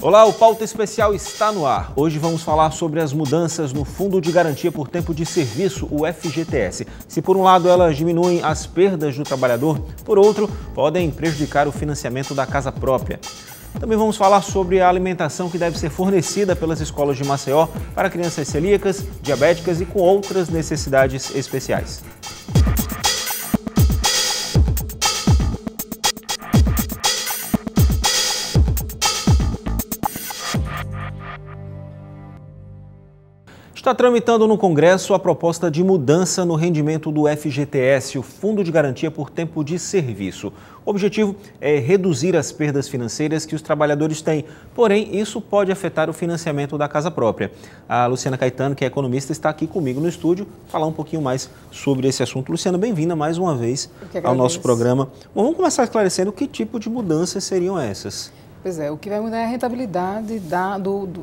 Olá, o Pauta Especial está no ar. Hoje vamos falar sobre as mudanças no Fundo de Garantia por Tempo de Serviço, o FGTS. Se por um lado elas diminuem as perdas do trabalhador, por outro, podem prejudicar o financiamento da casa própria. Também vamos falar sobre a alimentação que deve ser fornecida pelas escolas de Maceió para crianças celíacas, diabéticas e com outras necessidades especiais. Está tramitando no Congresso a proposta de mudança no rendimento do FGTS, o Fundo de Garantia por Tempo de Serviço. O objetivo é reduzir as perdas financeiras que os trabalhadores têm, porém isso pode afetar o financiamento da casa própria. A Luciana Caetano, que é economista, está aqui comigo no estúdio, falar um pouquinho mais sobre esse assunto. Luciana, bem-vinda mais uma vez ao nosso programa. Bom, vamos começar esclarecendo que tipo de mudanças seriam essas. Pois é, o que vai mudar é a rentabilidade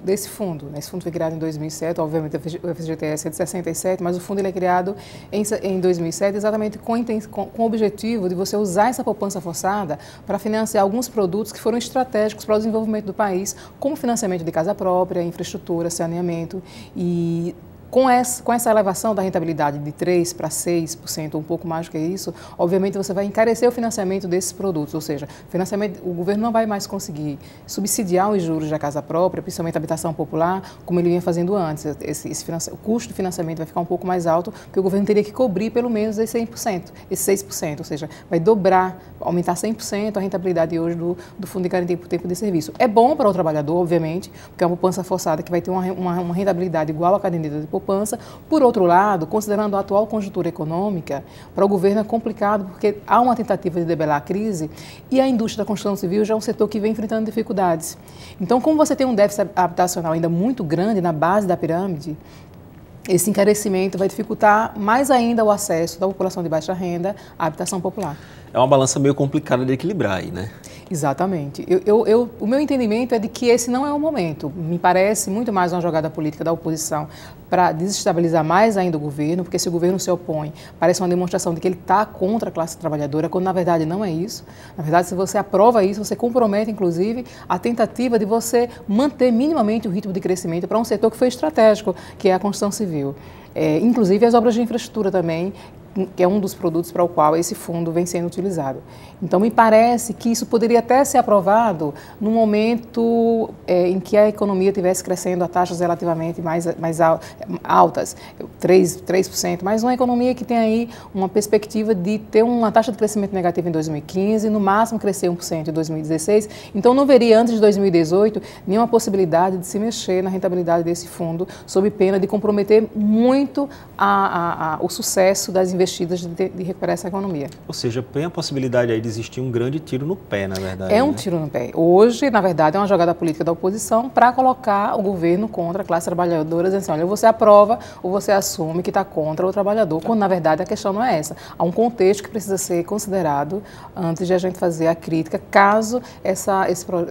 desse fundo. Esse fundo foi criado em 2007, obviamente o FGTS é de 67, mas o fundo ele é criado em 2007 exatamente com o objetivo de você usar essa poupança forçada para financiar alguns produtos que foram estratégicos para o desenvolvimento do país, como financiamento de casa própria, infraestrutura, saneamento e... Com essa elevação da rentabilidade de 3% para 6%, um pouco mais do que isso, obviamente você vai encarecer o financiamento desses produtos, ou seja, o governo não vai mais conseguir subsidiar os juros da casa própria, principalmente a habitação popular, como ele vinha fazendo antes. O custo do financiamento vai ficar um pouco mais alto, porque o governo teria que cobrir pelo menos esse 6%, ou seja, vai dobrar, aumentar 100% a rentabilidade hoje do Fundo de Garantia por Tempo de Serviço. É bom para o trabalhador, obviamente, porque é uma poupança forçada que vai ter uma rentabilidade igual à caderneta de poupança. Por outro lado, considerando a atual conjuntura econômica, para o governo é complicado porque há uma tentativa de debelar a crise e a indústria da construção civil já é um setor que vem enfrentando dificuldades. Então, como você tem um déficit habitacional ainda muito grande na base da pirâmide, esse encarecimento vai dificultar mais ainda o acesso da população de baixa renda à habitação popular. É uma balança meio complicada de equilibrar aí, né? Exatamente. O meu entendimento é de que esse não é o momento. Me parece muito mais uma jogada política da oposição para desestabilizar mais ainda o governo, porque se o governo se opõe, parece uma demonstração de que ele está contra a classe trabalhadora, quando na verdade não é isso. Na verdade, se você aprova isso, você compromete, inclusive, a tentativa de você manter minimamente o ritmo de crescimento para um setor que foi estratégico, que é a construção civil. Inclusive as obras de infraestrutura também, que é um dos produtos para o qual esse fundo vem sendo utilizado. Então, me parece que isso poderia até ser aprovado no momento em que a economia estivesse crescendo a taxas relativamente mais altas, 3%, mas uma economia que tem aí uma perspectiva de ter uma taxa de crescimento negativa em 2015, no máximo crescer 1% em 2016. Então, não veria antes de 2018 nenhuma possibilidade de se mexer na rentabilidade desse fundo, sob pena de comprometer muito o sucesso das investidas de recuperar essa economia. Ou seja, tem a possibilidade aí de existir um grande tiro no pé, na verdade. É um tiro no pé. Hoje, na verdade, é uma jogada política da oposição para colocar o governo contra a classe trabalhadora, dizendo assim, olha, você aprova ou você assume que está contra o trabalhador, quando na verdade a questão não é essa. Há um contexto que precisa ser considerado antes de a gente fazer a crítica, caso esse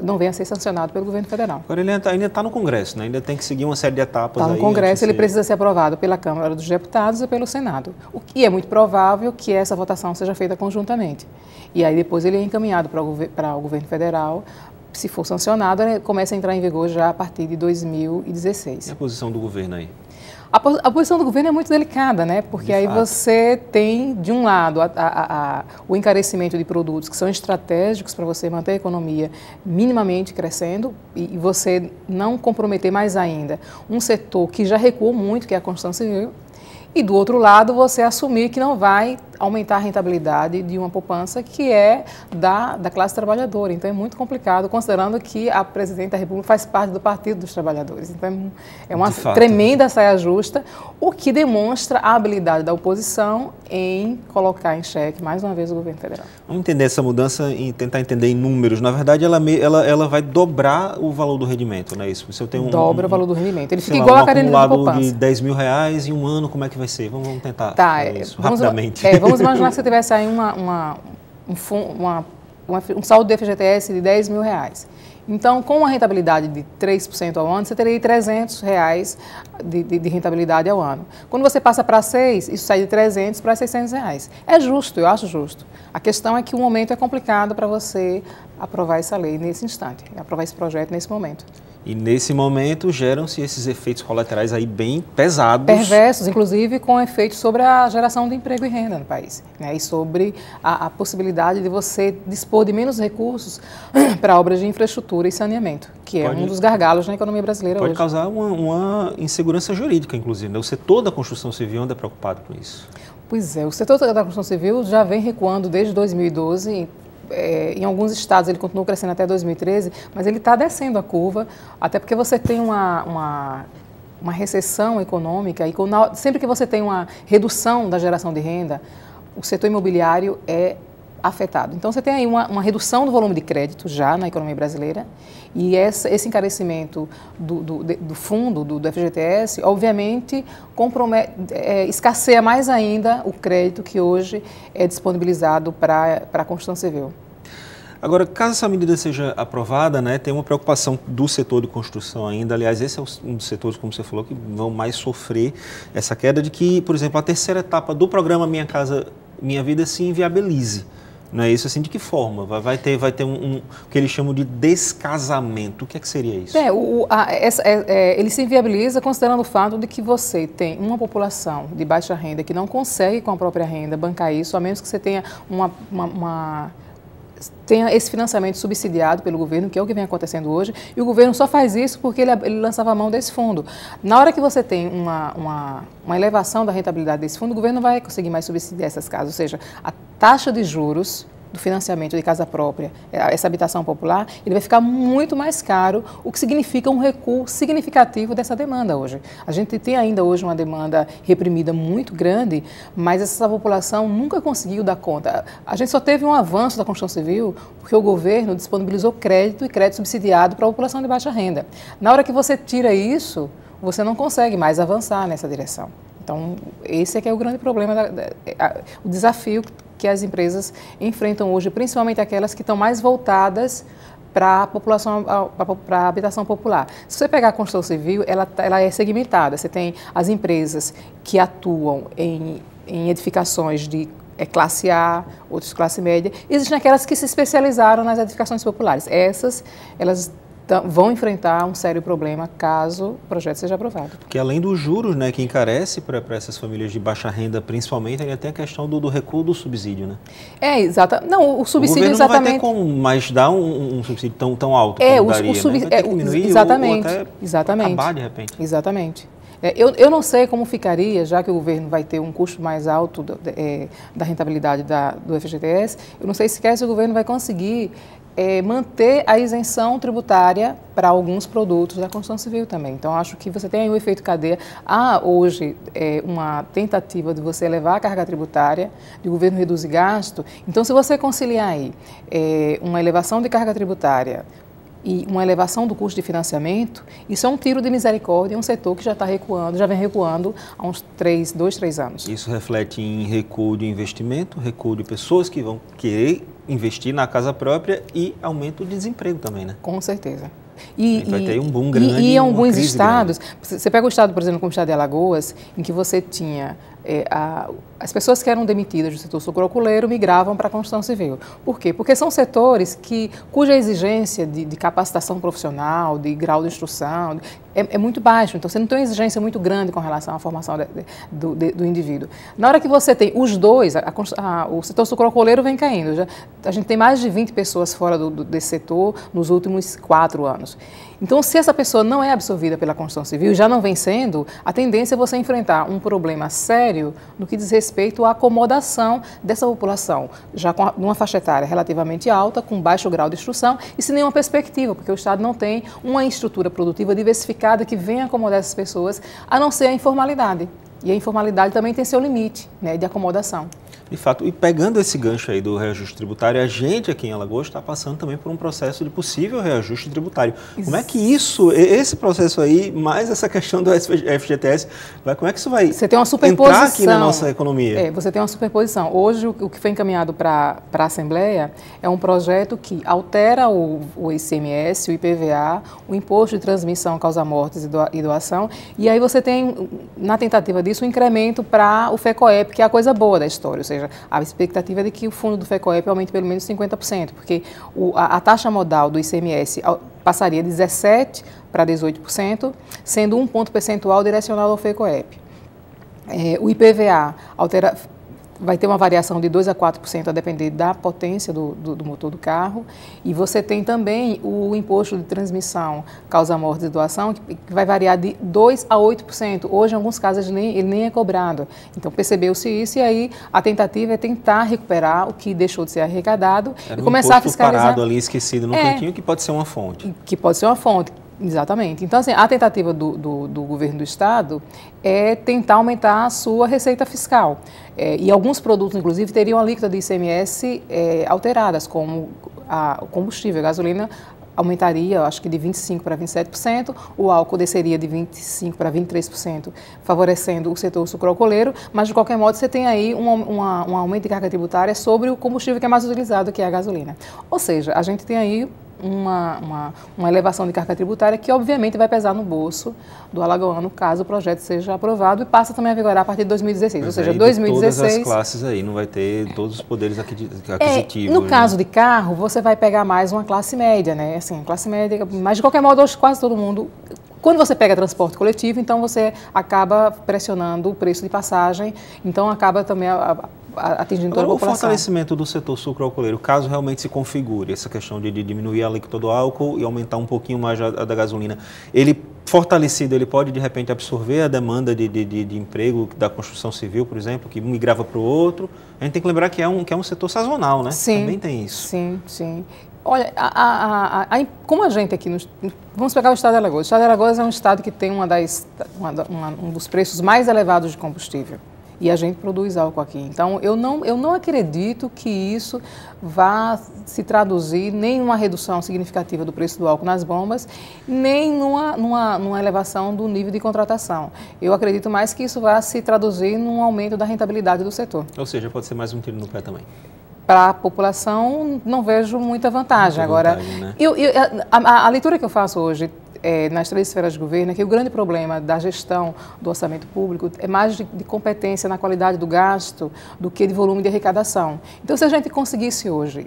não venha a ser sancionado pelo governo federal. Agora ele ainda está no Congresso, né? Ainda tem que seguir uma série de etapas. Está no Congresso, ele precisa ser aprovado pela Câmara dos Deputados e pelo Senado. E é muito provável que essa votação seja feita conjuntamente. E aí depois ele é encaminhado para o governo federal. Se for sancionado, ele começa a entrar em vigor já a partir de 2016. E a posição do governo aí? A posição do governo é muito delicada, né? Porque aí você tem, de um lado, o encarecimento de produtos que são estratégicos para você manter a economia minimamente crescendo e você não comprometer mais ainda um setor que já recuou muito, que é a construção civil. E, do outro lado, você assumir que não vai aumentar a rentabilidade de uma poupança que é da classe trabalhadora. Então, é muito complicado, considerando que a presidente da República faz parte do Partido dos Trabalhadores. Então, é uma tremenda saia justa, o que demonstra a habilidade da oposição em colocar em xeque, mais uma vez, o governo federal. Vamos entender essa mudança e tentar entender em números. Na verdade, ela vai dobrar o valor do rendimento, não é isso? Se eu tenho dobra o valor do rendimento. Ele fica igual a caderneta de poupança. De R$10.000 em um ano, como é que vai ser? Vamos tentar isso rapidamente. Vamos imaginar que você tivesse aí um saldo de FGTS de R$10.000. Então, com uma rentabilidade de 3% ao ano, você teria R$300 de rentabilidade ao ano. Quando você passa para 6, isso sai de R$300 para R$600. É justo, eu acho justo. A questão é que o momento é complicado para você aprovar essa lei nesse instante, aprovar esse projeto nesse momento. E nesse momento geram-se esses efeitos colaterais aí bem pesados. Perversos, inclusive com efeitos sobre a geração de emprego e renda no país, né? E sobre a possibilidade de você dispor de menos recursos para obras de infraestrutura e saneamento, que é um dos gargalos na economia brasileira hoje. Pode causar uma insegurança jurídica, inclusive, né? O setor da construção civil anda preocupado com isso. Pois é, o setor da construção civil já vem recuando desde 2012, em alguns estados ele continuou crescendo até 2013, mas ele está descendo a curva, até porque você tem uma recessão econômica e sempre que você tem uma redução da geração de renda, o setor imobiliário é afetado. Então você tem aí uma redução do volume de crédito já na economia brasileira e esse encarecimento do fundo, do FGTS, obviamente escasseia mais ainda o crédito que hoje é disponibilizado para a construção civil. Agora, caso essa medida seja aprovada, né, tem uma preocupação do setor de construção ainda. Aliás, esse é um dos setores, como você falou, que vão mais sofrer essa queda de que, por exemplo, a terceira etapa do programa Minha Casa Minha Vida se inviabilize. Não é isso? Assim, de que forma? Vai ter o que eles chamam de descasamento. O que é que seria isso? Ele se inviabiliza considerando o fato de que você tem uma população de baixa renda que não consegue com a própria renda bancar isso, a menos que você tenha tenha esse financiamento subsidiado pelo governo, que é o que vem acontecendo hoje, e o governo só faz isso porque ele lançava a mão desse fundo. Na hora que você tem uma elevação da rentabilidade desse fundo, o governo não vai conseguir mais subsidiar essas casas, ou seja, a taxa de juros do financiamento de casa própria, essa habitação popular, ele vai ficar muito mais caro, o que significa um recuo significativo dessa demanda hoje. A gente tem ainda hoje uma demanda reprimida muito grande, mas essa população nunca conseguiu dar conta. A gente só teve um avanço da construção civil porque o governo disponibilizou crédito e crédito subsidiado para a população de baixa renda. Na hora que você tira isso, você não consegue mais avançar nessa direção. Então, esse é que é o grande problema, o desafio que as empresas enfrentam hoje, principalmente aquelas que estão mais voltadas para a população, para a habitação popular. Se você pegar a construção civil, ela é segmentada. Você tem as empresas que atuam em edificações de classe A, outras classe média. Existem aquelas que se especializaram nas edificações populares. Elas vão enfrentar um sério problema caso o projeto seja aprovado. Porque além dos juros, né, que encarece para essas famílias de baixa renda, principalmente, ainda tem a questão do recuo do subsídio, né? Exato. Não, o subsídio exatamente... O governo não vai ter como mais dar um subsídio tão alto como daria, né? Vai ter que diminuir exatamente, ou até exatamente, acabar de repente. Exatamente. Eu não sei como ficaria, já que o governo vai ter um custo mais alto da rentabilidade do FGTS, eu não sei sequer se o governo vai conseguir manter a isenção tributária para alguns produtos da construção civil também. Então, acho que você tem aí o efeito cadeia. Há hoje uma tentativa de você elevar a carga tributária, de o governo reduzir gasto. Então, se você conciliar aí uma elevação de carga tributária e uma elevação do custo de financiamento, isso é um tiro de misericórdia em um setor que já está recuando, já vem recuando há uns 2, 3 anos. Isso reflete em recuo de investimento, recuo de pessoas que vão querer investir na casa própria e aumento de desemprego também, né? Com certeza. Vai ter um boom grande. E em alguns estados, você pega o estado, por exemplo, como o estado de Alagoas, em que você tinha as pessoas que eram demitidas do setor sucroalcooleiro migravam para a construção civil. Por quê? Porque são setores cuja exigência de capacitação profissional, de grau de instrução, é muito baixo. Então, você não tem uma exigência muito grande com relação à formação do indivíduo. Na hora que você tem os dois, o setor sucroalcooleiro vem caindo. A gente tem mais de 20 pessoas fora desse setor nos últimos 4 anos. Então, se essa pessoa não é absorvida pela construção civil, já não vem sendo, a tendência é você enfrentar um problema sério no que diz respeito à acomodação dessa população, já com uma faixa etária relativamente alta, com baixo grau de instrução e sem nenhuma perspectiva, porque o Estado não tem uma estrutura produtiva diversificada que venha acomodar essas pessoas, a não ser a informalidade. E a informalidade também tem seu limite, né, de acomodação. De fato, e pegando esse gancho aí do reajuste tributário, a gente aqui em Alagoas está passando também por um processo de possível reajuste tributário. Como é que esse processo aí, mais essa questão do FGTS, como é que isso vai entrar aqui na nossa economia? Você tem uma superposição. Hoje, o que foi encaminhado para a Assembleia é um projeto que altera o ICMS, o IPVA, o Imposto de Transmissão, Causa-Mortes e Doação, e aí você tem, na tentativa disso, um incremento para o FECOEP, que é a coisa boa da história, ou seja, seja, a expectativa é de que o fundo do FECOEP aumente pelo menos 50%, porque a taxa modal do ICMS passaria de 17% para 18%, sendo um ponto percentual direcionado ao FECOEP. O IPVA vai ter uma variação de 2% a 4% a depender da potência do motor do carro. E você tem também o imposto de transmissão, causa-morte e doação, que vai variar de 2% a 8%. Hoje, em alguns casos, ele nem é cobrado. Então, percebeu-se isso e aí a tentativa é tentar recuperar o que deixou de ser arrecadado e começar a fiscalizar. Parado ali, esquecido no cantinho, que pode ser uma fonte. Que pode ser uma fonte. Exatamente. Então, assim, a tentativa do governo do Estado é tentar aumentar a sua receita fiscal. E alguns produtos, inclusive, teriam a alíquota de ICMS alteradas, como o combustível, a gasolina aumentaria, acho que de 25% para 27%, o álcool desceria de 25% para 23%, favorecendo o setor sucroalcooleiro, mas de qualquer modo você tem aí um aumento de carga tributária sobre o combustível que é mais utilizado, que é a gasolina. Ou seja, a gente tem aí uma elevação de carga tributária que obviamente vai pesar no bolso do alagoano caso o projeto seja aprovado e passa também a vigorar a partir de 2016, mas ou seja, 2016... todas as classes aí, não vai ter todos os poderes aquisitivos. No caso de carro, você vai pegar mais uma classe média, né? Assim, classe média, mas de qualquer modo, hoje quase todo mundo... Quando você pega transporte coletivo, então você acaba pressionando o preço de passagem, então acaba também atingindo toda a população. O fortalecimento do setor sucroalcooleiro, caso realmente se configure essa questão de diminuir a alíquota do álcool e aumentar um pouquinho mais a da gasolina, ele fortalecido, ele pode de repente absorver a demanda de emprego da construção civil, por exemplo, que um migrava para o outro. A gente tem que lembrar que é um setor sazonal, né? Sim, também tem isso. Sim, sim. Olha, como a gente aqui, vamos pegar o estado de Alagoas. O estado de Alagoas é um estado que tem um dos preços mais elevados de combustível. E a gente produz álcool aqui. Então, eu não acredito que isso vá se traduzir nem numa redução significativa do preço do álcool nas bombas, nem numa elevação do nível de contratação. Eu acredito mais que isso vá se traduzir num aumento da rentabilidade do setor. Ou seja, pode ser mais um tiro no pé também. Para a população, não vejo muita vantagem. Agora, né? a leitura que eu faço hoje nas três esferas de governo é que o grande problema da gestão do orçamento público é mais de competência na qualidade do gasto do que de volume de arrecadação. Então, se a gente conseguisse hoje,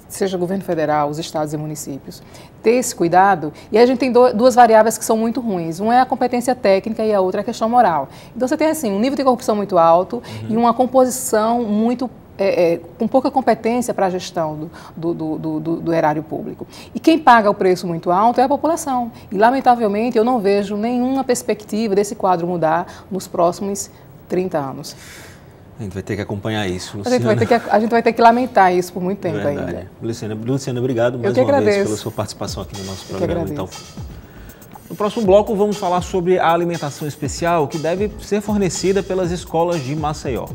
seja governo federal, os estados e municípios, ter esse cuidado, e aí a gente tem duas variáveis que são muito ruins. Uma é a competência técnica e a outra é a questão moral. Então, você tem assim um nível de corrupção muito alto e uma composição muito com pouca competência para a gestão do erário público. E quem paga o preço muito alto é a população. E, lamentavelmente, eu não vejo nenhuma perspectiva desse quadro mudar nos próximos 30 anos. A gente vai ter que acompanhar isso, Luciana. A gente vai ter que lamentar isso por muito tempo ainda. Luciana, obrigado mais uma vez pela sua participação aqui no nosso programa. Então, no próximo bloco, vamos falar sobre a alimentação especial que deve ser fornecida pelas escolas de Maceió.